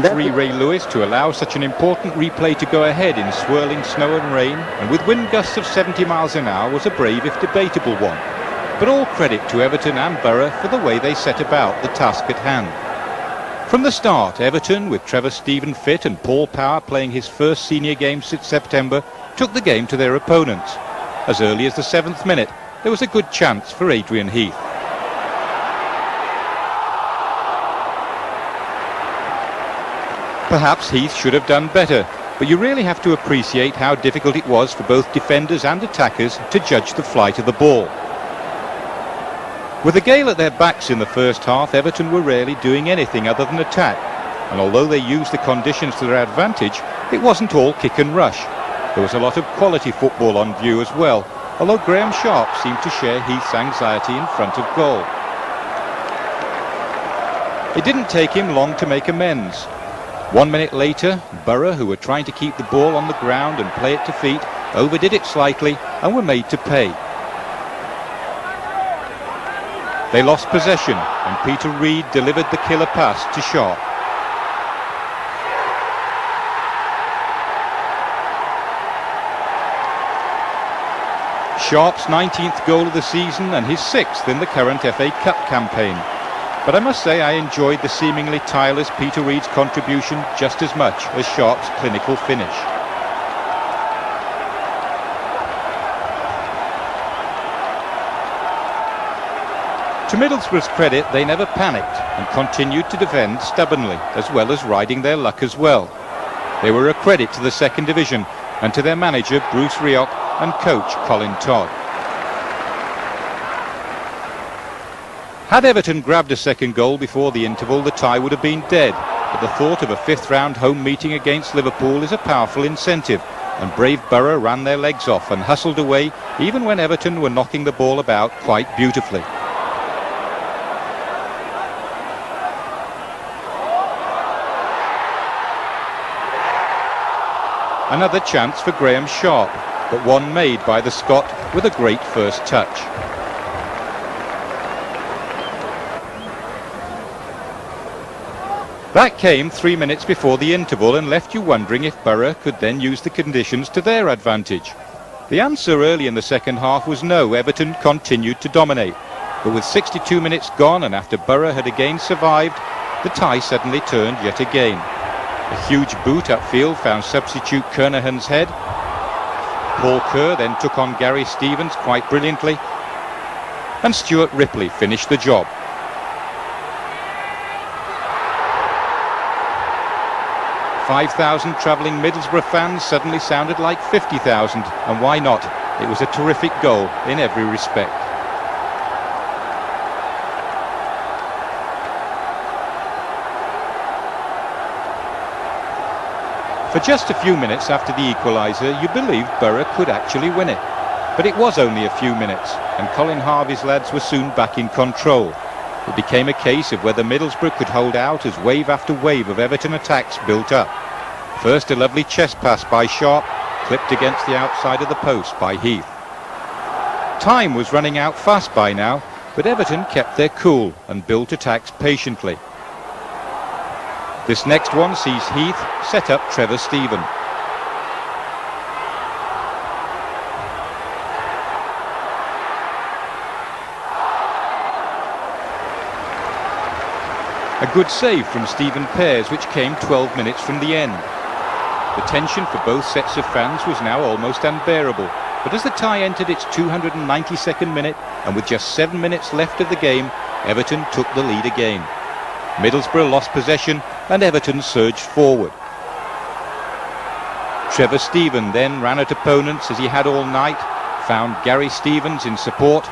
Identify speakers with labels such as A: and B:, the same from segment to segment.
A: Referee Ray Lewis to allow such an important replay to go ahead in swirling snow and rain, and with wind gusts of 70 miles an hour, was a brave if debatable one. But all credit to Everton and Borough for the way they set about the task at hand. From the start, Everton, with Trevor Stephen fit and Paul Power playing his first senior game since September, took the game to their opponents. As early as the 7th minute, there was a good chance for Adrian Heath. Perhaps Heath should have done better, but you really have to appreciate how difficult it was for both defenders and attackers to judge the flight of the ball. With the gale at their backs in the first half, Everton were rarely doing anything other than attack, and although they used the conditions to their advantage, it wasn't all kick and rush. There was a lot of quality football on view as well, although Graham Sharp seemed to share Heath's anxiety in front of goal. It didn't take him long to make amends. 1 minute later, Borough, who were trying to keep the ball on the ground and play it to feet, overdid it slightly and were made to pay. They lost possession and Peter Reid delivered the killer pass to Sharp. Sharp's 19th goal of the season and his 6th in the current FA Cup campaign. But I must say I enjoyed the seemingly tireless Peter Reid's contribution just as much as Sharp's clinical finish. To Middlesbrough's credit, they never panicked and continued to defend stubbornly, as well as riding their luck as well. They were a credit to the second division and to their manager Bruce Rioch and coach Colin Todd. Had Everton grabbed a second goal before the interval, the tie would have been dead, but the thought of a 5th round home meeting against Liverpool is a powerful incentive, and brave Borough ran their legs off and hustled away even when Everton were knocking the ball about quite beautifully. Another chance for Graham Sharp, but one made by the Scot with a great first touch. That came 3 minutes before the interval and left you wondering if Borough could then use the conditions to their advantage. The answer early in the second half was no. Everton continued to dominate. But with 62 minutes gone and after Borough had again survived, the tie suddenly turned yet again. A huge boot upfield found substitute Kernahan's head. Paul Kerr then took on Gary Stevens quite brilliantly, and Stuart Ripley finished the job. "5,000 travelling Middlesbrough fans suddenly sounded like 50,000, and why not? It was a terrific goal in every respect. For just a few minutes after the equaliser, you believed Borough could actually win it. But it was only a few minutes, and Colin Harvey's lads were soon back in control. It became a case of whether Middlesbrough could hold out as wave after wave of Everton attacks built up. First a lovely chest pass by Sharp, clipped against the outside of the post by Heath. Time was running out fast by now, but Everton kept their cool and built attacks patiently. This next one sees Heath set up Trevor Stephen. A good save from Stephen Pears, which came 12 minutes from the end. The tension for both sets of fans was now almost unbearable, but as the tie entered its 292nd minute and with just 7 minutes left of the game, Everton took the lead again. Middlesbrough lost possession and Everton surged forward. Trevor Stephen then ran at opponents as he had all night, found Gary Stevens in support,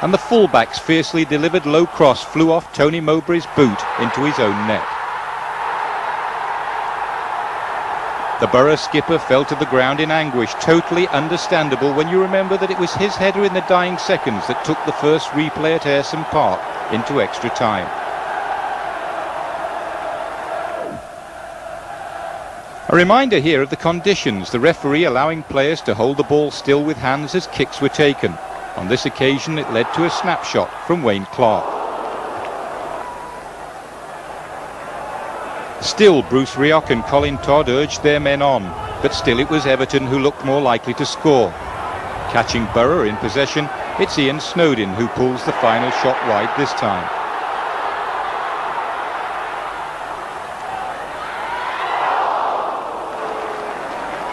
A: and the fullback's fiercely delivered low cross flew off Tony Mowbray's boot into his own net. The Borough skipper fell to the ground in anguish, totally understandable when you remember that it was his header in the dying seconds that took the first replay at Ayresome Park into extra time. A reminder here of the conditions, the referee allowing players to hold the ball still with hands as kicks were taken. On this occasion it led to a snapshot from Wayne Clark. The Still, Bruce Rioch and Colin Todd urged their men on, but still it was Everton who looked more likely to score. Catching Borough in possession, it's Ian Snowdon who pulls the final shot wide this time.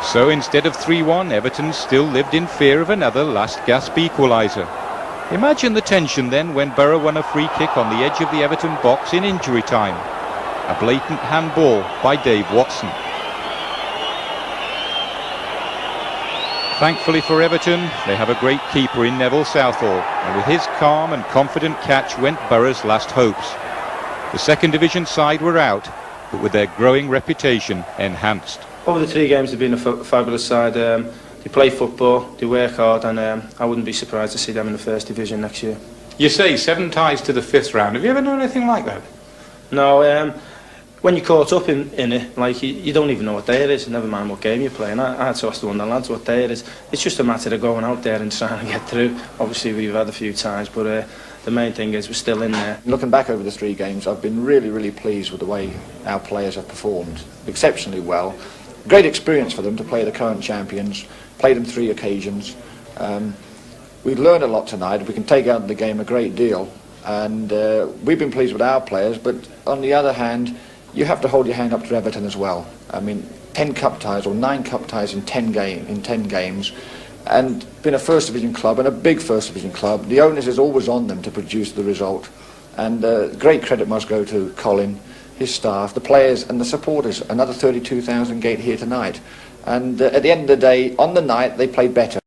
A: So instead of 3-1, Everton still lived in fear of another last-gasp equaliser. Imagine the tension then when Borough won a free kick on the edge of the Everton box in injury time. A blatant handball by Dave Watson. Thankfully for Everton, they have a great keeper in Neville Southall, and with his calm and confident catch went Borough's last hopes. The second division side were out, but with their growing reputation enhanced.
B: Over the 3 games, they've been a fabulous side. They play football, they work hard, and I wouldn't be surprised to see them in the first division next year.
C: You say 7 ties to the 5th round. Have you ever known anything like that?
B: No, when you're caught up in it, like you don't even know what day it is, never mind what game you're playing. I had to ask the one of the lads what day it is. It's just a matter of going out there and trying to get through. Obviously we've had a few ties, but the main thing is we're still in there.
D: Looking back over the 3 games, I've been really pleased with the way our players have performed. Exceptionally well. Great experience for them to play the current champions, played them 3 occasions. We've learned a lot tonight. We can take out of the game a great deal, and we've been pleased with our players, but on the other hand, you have to hold your hand up to Everton as well. I mean, 10 cup ties or 9 cup ties in 10 games, and being a first division club and a big first division club, the onus is always on them to produce the result. And great credit must go to Colin, his staff, the players and the supporters. Another 32,000 gate here tonight. And at the end of the day, on the night, they played better.